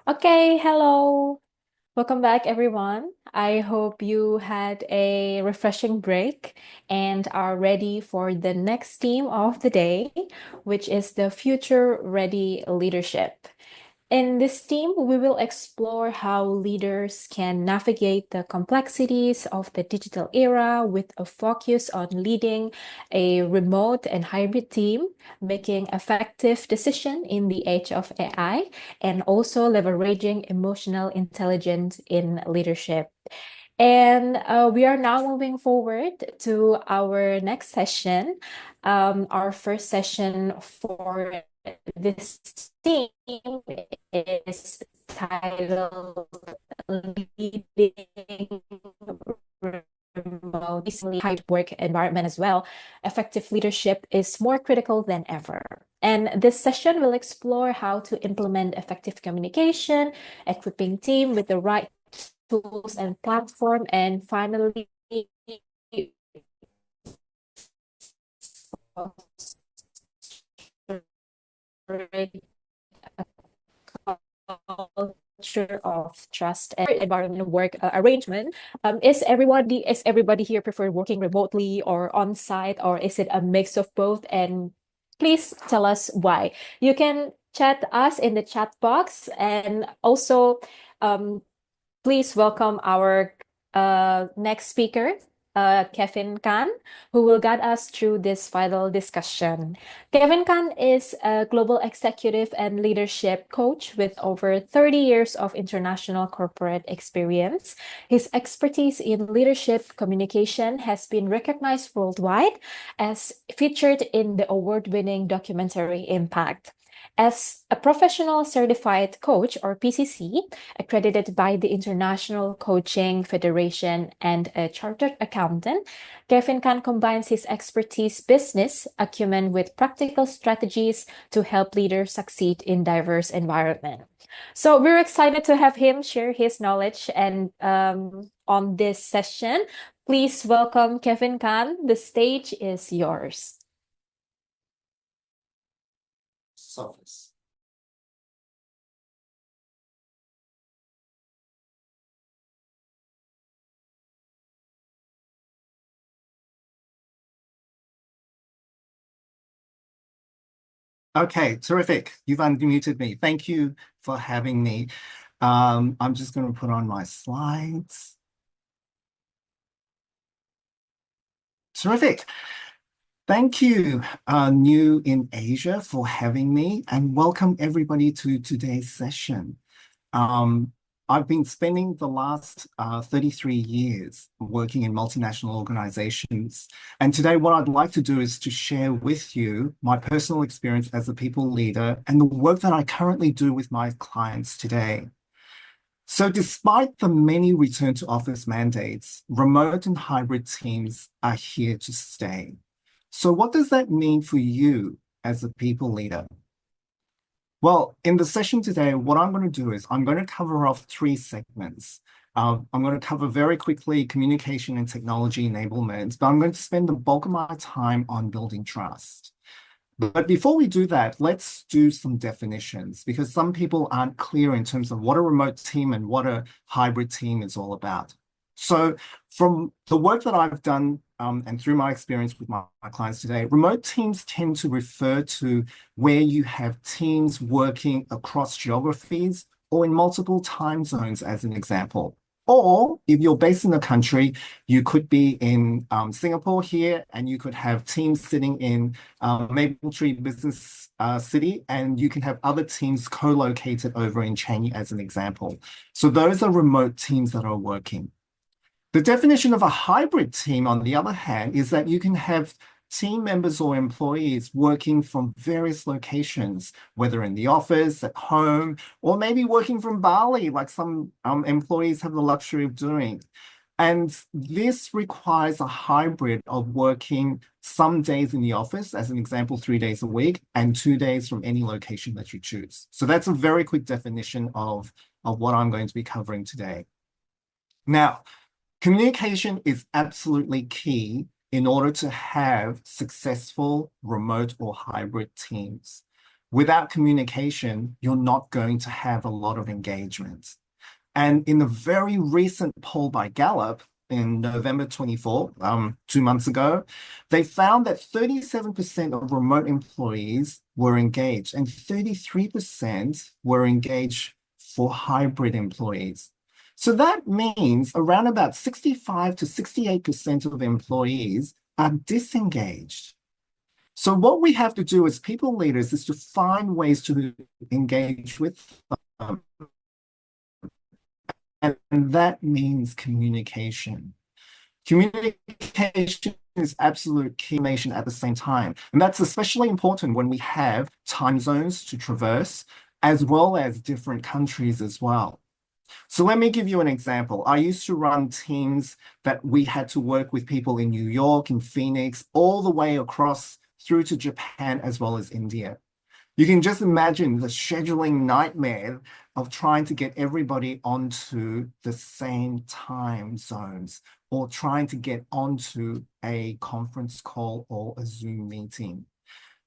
Okay, hello. Welcome back, everyone. I hope you had a refreshing break and are ready for the next theme of the day, which is the future ready leadership. In this theme, we will explore how leaders can navigate the complexities of the digital era with a focus on leading a remote and hybrid team, making effective decisions in the age of AI, and also leveraging emotional intelligence in leadership. And we are now moving forward to our next session. Our first session for this team is titled Leading Remote, basically hybrid work environment as well. Effective leadership is more critical than ever. And this session will explore how to implement effective communication, equipping team with the right tools and platform, and finally culture of trust and environment work arrangement. Is everybody here prefer working remotely or on site, or is it a mix of both? And please tell us why. You can chat us in the chat box, and also um, please welcome our next speaker, Kevin Khan, who will guide us through this vital discussion. Kevin Khan is a global executive and leadership coach with over 30 years of international corporate experience. His expertise in leadership communication has been recognized worldwide, as featured in the award-winning documentary Impact. As a professional certified coach, or PCC, accredited by the International Coaching Federation, and a chartered accountant, Kevin Khan combines his expertise business acumen with practical strategies to help leaders succeed in diverse environments. So we're excited to have him share his knowledge and on this session. Please welcome Kevin Khan. The stage is yours. Surface. Okay, terrific. You've unmuted me. Thank you for having me. I'm just going to put on my slides. Terrific. Thank you, New in Asia, for having me, and welcome everybody to today's session. Um, I've been spending the last 33 years working in multinational organizations. And today, what I'd like to do is to share with you my personal experience as a people leader and the work that I currently do with my clients today. So despite the many return to office mandates, remote and hybrid teams are here to stay. So what does that mean for you as a people leader? Well, in the session today, what I'm going to do is I'm going to cover off three segments. I'm going to cover very quickly communication and technology enablement, but I'm going to spend the bulk of my time on building trust. But before we do that, let's do some definitions because some people aren't clear in terms of what a remote team and what a hybrid team is all about. So from the work that I've done and through my experience with my clients today, remote teams tend to refer to where you have teams working across geographies or in multiple time zones, as an example. Or if you're based in the country, you could be in Singapore here, and you could have teams sitting in Mapletree Business City, and you can have other teams co-located over in Changi, as an example. So those are remote teams that are working. The definition of a hybrid team, on the other hand, is that you can have team members or employees working from various locations, whether in the office, at home, or maybe working from Bali, like some employees have the luxury of doing. And this requires a hybrid of working some days in the office, as an example, 3 days a week, and 2 days from any location that you choose. So that's a very quick definition of what I'm going to be covering today. Now, communication is absolutely key in order to have successful remote or hybrid teams. Without communication, you're not going to have a lot of engagement. And in the very recent poll by Gallup in November 24, 2 months ago, they found that 37% of remote employees were engaged and 33% were engaged for hybrid employees. So that means around about 65 to 68% of employees are disengaged. So what we have to do as people leaders is to find ways to engage with them. And that means communication. Communication is absolute key information at the same time. And that's especially important when we have time zones to traverse, as well as different countries as well. So let me give you an example. I used to run teams that we had to work with people in New York, in Phoenix, all the way across through to Japan, as well as India. You can just imagine the scheduling nightmare of trying to get everybody onto the same time zones or trying to get onto a conference call or a Zoom meeting.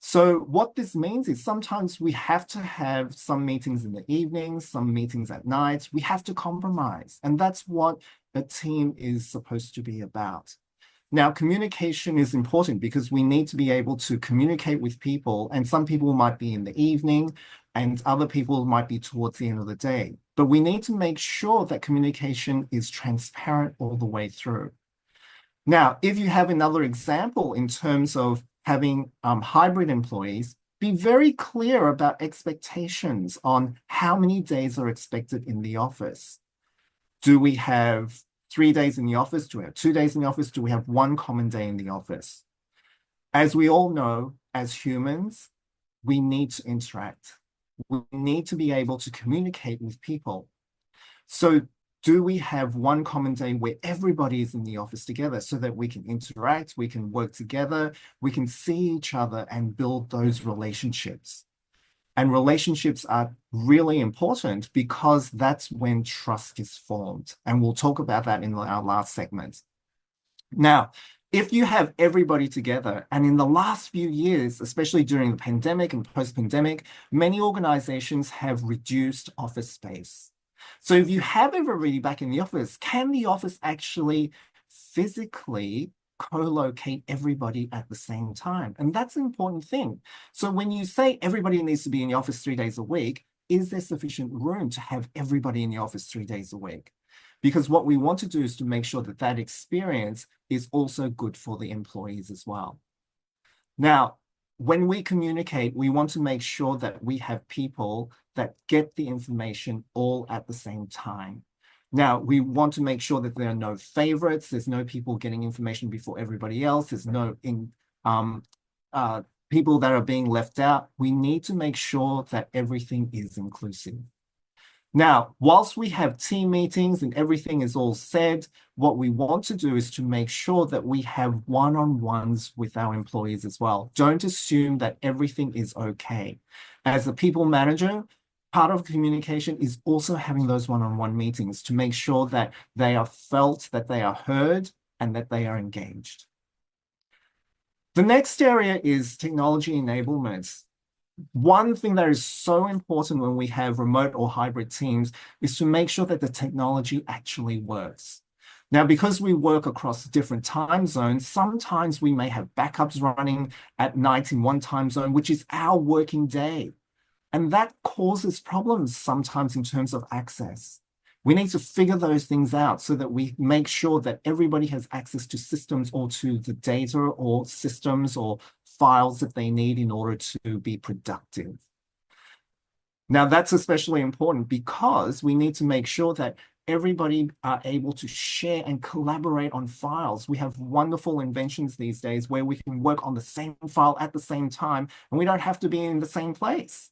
So what this means is sometimes we have to have some meetings in the evenings, some meetings at night. We have to compromise. And that's what a team is supposed to be about. Now, communication is important because we need to be able to communicate with people, and some people might be in the evening and other people might be towards the end of the day. But we need to make sure that communication is transparent all the way through. Now, if you have another example in terms of having hybrid employees, be very clear about expectations on how many days are expected in the office. Do we have 3 days in the office? Do we have 2 days in the office? Do we have one common day in the office? As we all know, as humans, we need to interact. We need to be able to communicate with people. So do we have one common day where everybody is in the office together so that we can interact, we can work together, we can see each other and build those relationships? And relationships are really important because that's when trust is formed. And we'll talk about that in our last segment. Now, if you have everybody together, and in the last few years, especially during the pandemic and post-pandemic, many organizations have reduced office space. So if you have everybody back in the office, can the office actually physically co-locate everybody at the same time? And that's an important thing. So when you say everybody needs to be in the office 3 days a week, is there sufficient room to have everybody in the office 3 days a week? Because what we want to do is to make sure that that experience is also good for the employees as well. Now, when we communicate, we want to make sure that we have people that get the information all at the same time. Now, we want to make sure that there are no favorites. There's no people getting information before everybody else. There's no people that are being left out. We need to make sure that everything is inclusive. Now, whilst we have team meetings and everything is all said, what we want to do is to make sure that we have one-on-ones with our employees as well. Don't assume that everything is okay. As a people manager, part of communication is also having those one-on-one meetings to make sure that they are felt, that they are heard, and that they are engaged. The next area is technology enablement. One thing that is so important when we have remote or hybrid teams is to make sure that the technology actually works. Now, because we work across different time zones, sometimes we may have backups running at night in one time zone, which is our working day. And that causes problems sometimes in terms of access. We need to figure those things out so that we make sure that everybody has access to systems or to the data or systems or files that they need in order to be productive. Now, that's especially important because we need to make sure that everybody are able to share and collaborate on files. We have wonderful inventions these days where we can work on the same file at the same time, and we don't have to be in the same place.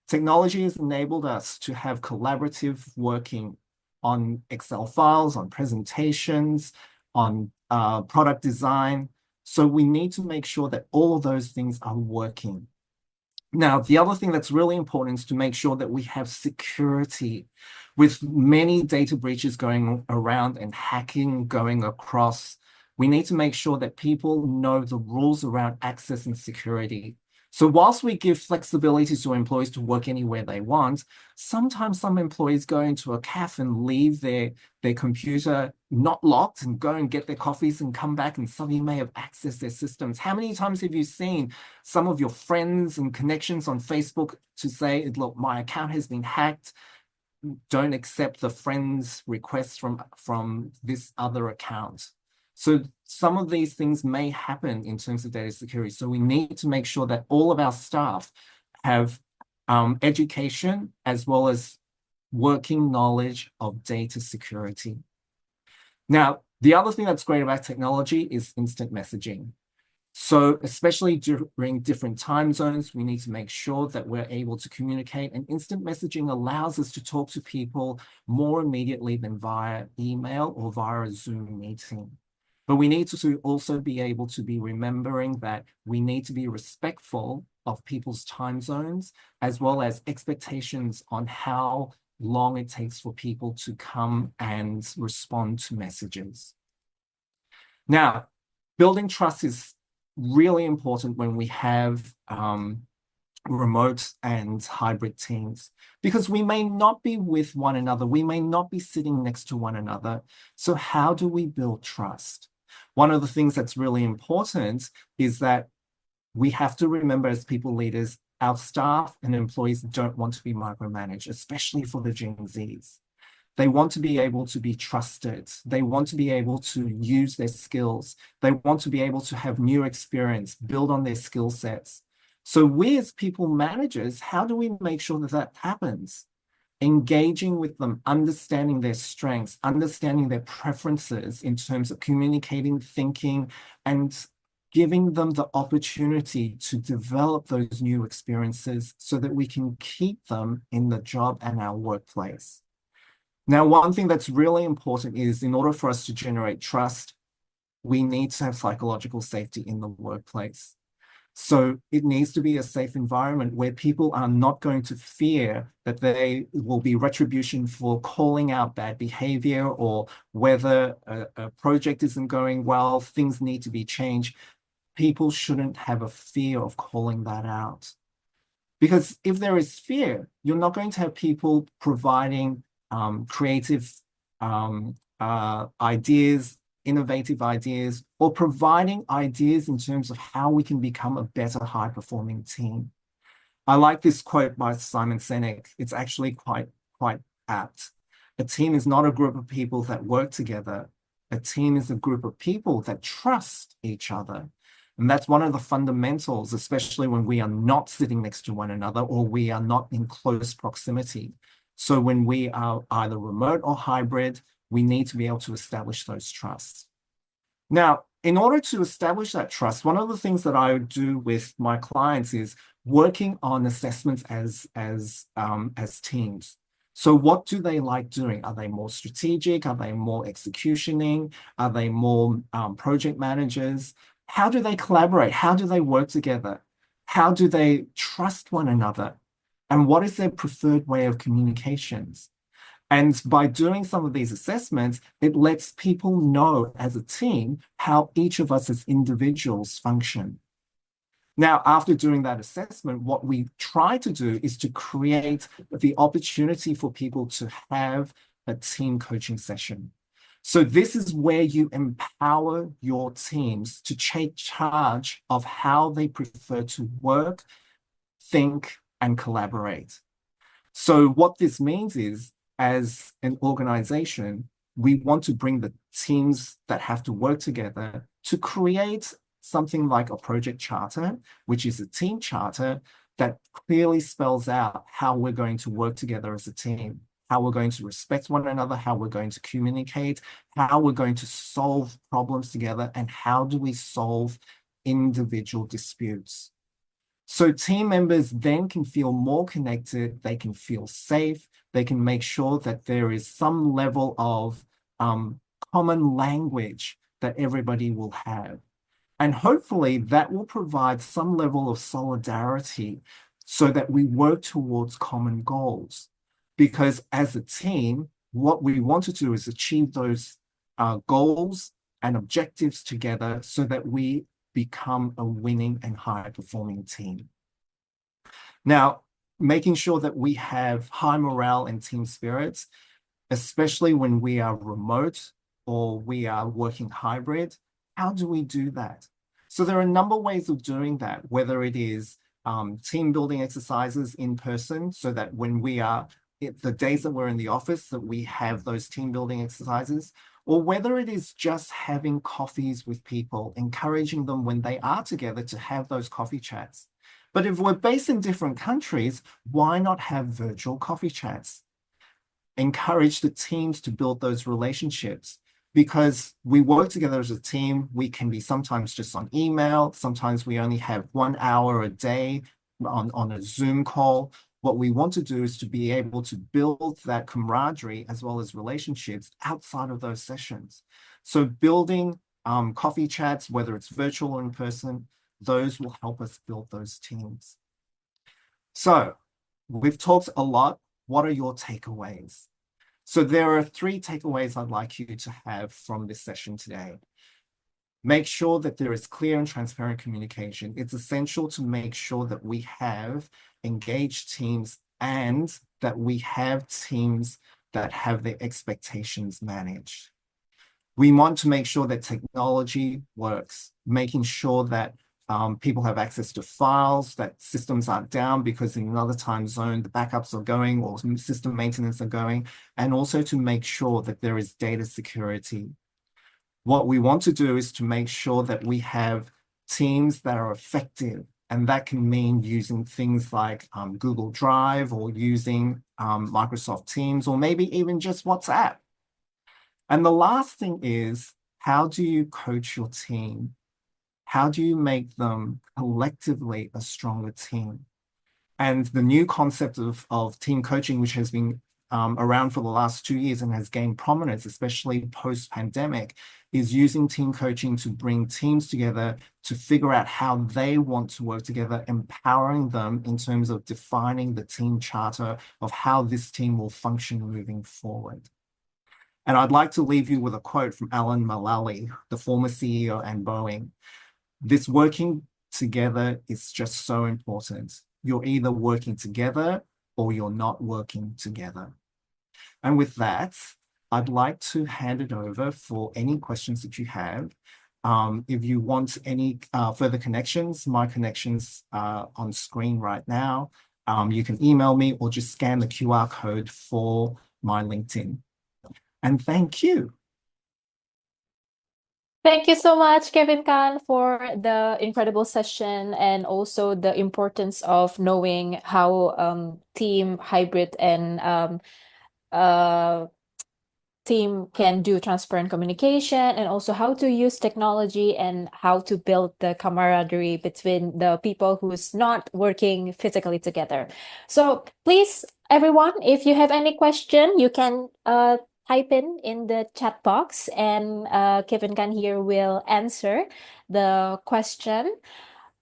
Technology has enabled us to have collaborative working on Excel files, on presentations, on product design. So we need to make sure that all of those things are working. Now, the other thing that's really important is to make sure that we have security. With many data breaches going around and hacking going across, we need to make sure that people know the rules around access and security So whilst we give flexibility to employees to work anywhere they want, sometimes some employees go into a cafe and leave their computer not locked and go and get their coffees and come back and somebody may have accessed their systems. How many times have you seen some of your friends and connections on Facebook to say, look, my account has been hacked, don't accept the friend's requests from this other account. So some of these things may happen in terms of data security. So we need to make sure that all of our staff have education as well as working knowledge of data security. Now, the other thing that's great about technology is instant messaging. So especially during different time zones, we need to make sure that we're able to communicate, and instant messaging allows us to talk to people more immediately than via email or via a Zoom meeting. But we need to also be able to be remembering that we need to be respectful of people's time zones, as well as expectations on how long it takes for people to come and respond to messages. Now, building trust is really important when we have remote and hybrid teams, because we may not be with one another. We may not be sitting next to one another. So how do we build trust? One of the things that's really important is that we have to remember as people leaders, our staff and employees don't want to be micromanaged, especially for the Gen Zs. They want to be able to be trusted. They want to be able to use their skills. They want to be able to have new experience, build on their skill sets. So we as people managers, how do we make sure that that happens? Engaging with them, understanding their strengths, understanding their preferences in terms of communicating, thinking, and giving them the opportunity to develop those new experiences so that we can keep them in the job and our workplace. Now, one thing that's really important is in order for us to generate trust, we need to have psychological safety in the workplace. So it needs to be a safe environment where people are not going to fear that there will be retribution for calling out bad behavior, or whether a project isn't going well, things need to be changed. People shouldn't have a fear of calling that out. Because if there is fear, you're not going to have people providing creative ideas, innovative ideas, or providing ideas in terms of how we can become a better high-performing team. I like this quote by Simon Sinek. It's actually quite apt. A team is not a group of people that work together. A team is a group of people that trust each other. And that's one of the fundamentals, especially when we are not sitting next to one another or we are not in close proximity. So when we are either remote or hybrid, we need to be able to establish those trusts. Now, in order to establish that trust, one of the things that I do with my clients is working on assessments as teams. So what do they like doing? Are they more strategic? Are they more executioning? Are they more project managers? How do they collaborate? How do they work together? How do they trust one another? And what is their preferred way of communications? And by doing some of these assessments, it lets people know as a team how each of us as individuals function. Now, after doing that assessment, what we try to do is to create the opportunity for people to have a team coaching session. So this is where you empower your teams to take charge of how they prefer to work, think, and collaborate. So what this means is, as an organization, we want to bring the teams that have to work together to create something like a project charter, which is a team charter that clearly spells out how we're going to work together as a team, how we're going to respect one another, how we're going to communicate, how we're going to solve problems together, and how do we solve individual disputes. So team members then can feel more connected, they can feel safe, they can make sure that there is some level of common language that everybody will have. And hopefully that will provide some level of solidarity so that we work towards common goals. Because as a team, what we want to do is achieve those goals and objectives together so that we become a winning and high-performing team. Now, making sure that we have high morale and team spirits, especially when we are remote or we are working hybrid. How do we do that? So there are a number of ways of doing that, whether it is team building exercises in person, so that when we are, the days that we're in the office, that we have those team building exercises, or whether it is just having coffees with people, encouraging them when they are together to have those coffee chats. But if we're based in different countries, why not have virtual coffee chats? Encourage the teams to build those relationships, because we work together as a team. We can be sometimes just on email. Sometimes we only have 1 hour a day on a Zoom call. What we want to do is to be able to build that camaraderie as well as relationships outside of those sessions. So building coffee chats, whether it's virtual or in person, those will help us build those teams. So we've talked a lot. What are your takeaways? So there are 3 takeaways I'd like you to have from this session today. Make sure that there is clear and transparent communication. It's essential to make sure that we have engaged teams and that we have teams that have their expectations managed. We want to make sure that technology works, making sure that people have access to files, that systems aren't down because in another time zone, the backups are going or system maintenance are going, and also to make sure that there is data security. What we want to do is to make sure that we have teams that are effective, and that can mean using things like Google Drive or using Microsoft Teams, or maybe even just WhatsApp. And the last thing is, how do you coach your team? How do you make them collectively a stronger team? And the new concept of team coaching, which has been around for the last 2 years and has gained prominence, especially post-pandemic, is using team coaching to bring teams together to figure out how they want to work together, empowering them in terms of defining the team charter of how this team will function moving forward. And I'd like to leave you with a quote from Alan Mulally, the former CEO and Boeing. This working together is just so important. You're either working together or you're not working together. And with that, I'd like to hand it over for any questions that you have. If you want any further connections, my connections are on screen right now. You can email me or just scan the QR code for my LinkedIn. And thank you. Thank you so much, Kevin Khan, for the incredible session and also the importance of knowing how team, hybrid, and uh, team can do transparent communication, and also how to use technology and how to build the camaraderie between the people who's not working physically together. So please, everyone, if you have any question, you can type in the chat box, and Kevin Khan here will answer the question.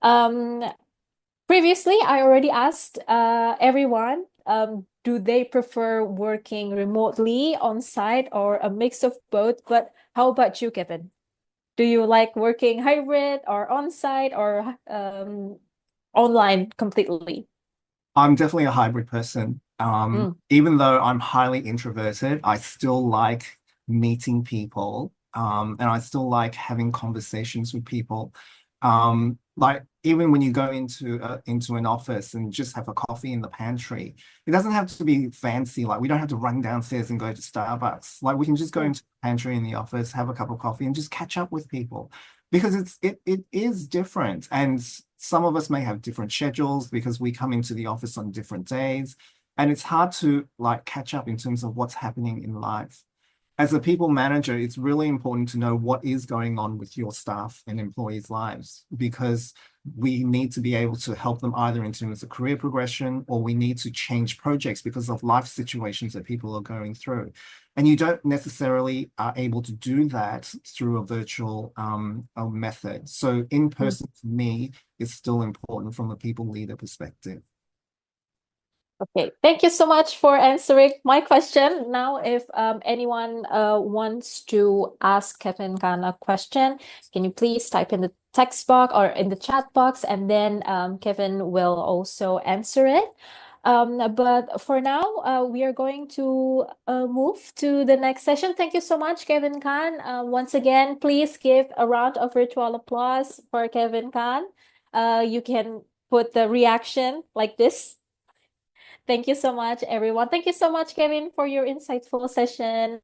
Um, Previously, I already asked everyone, do they prefer working remotely, on site, or a mix of both? But how about you, Kevin? Do you like working hybrid or on site or online completely? I'm definitely a hybrid person. Mm, Even though I'm highly introverted, I still like meeting people, and I still like having conversations with people. Like even when you go into an office and just have a coffee in the pantry, it doesn't have to be fancy. Like we don't have to run downstairs and go to Starbucks. Like we can just go mm, into the pantry in the office, have a cup of coffee, and just catch up with people, because it is different. And some of us may have different schedules because we come into the office on different days, and it's hard to like catch up in terms of what's happening in life. As a people manager, it's really important to know what is going on with your staff and employees' lives, because we need to be able to help them either in terms of career progression, or we need to change projects because of life situations that people are going through. And you don't necessarily are able to do that through a virtual method. So in mm. person, for me, is still important from a people leader perspective. Okay, thank you so much for answering my question. Now, if anyone wants to ask Kevin Khan a question, can you please type in the text box or in the chat box, and then Kevin will also answer it. But for now, we are going to move to the next session. Thank you so much, Kevin Khan. Once again, please give a round of virtual applause for Kevin Khan. You can put the reaction like this. Thank you so much, everyone. Thank you so much, Kevin, for your insightful session.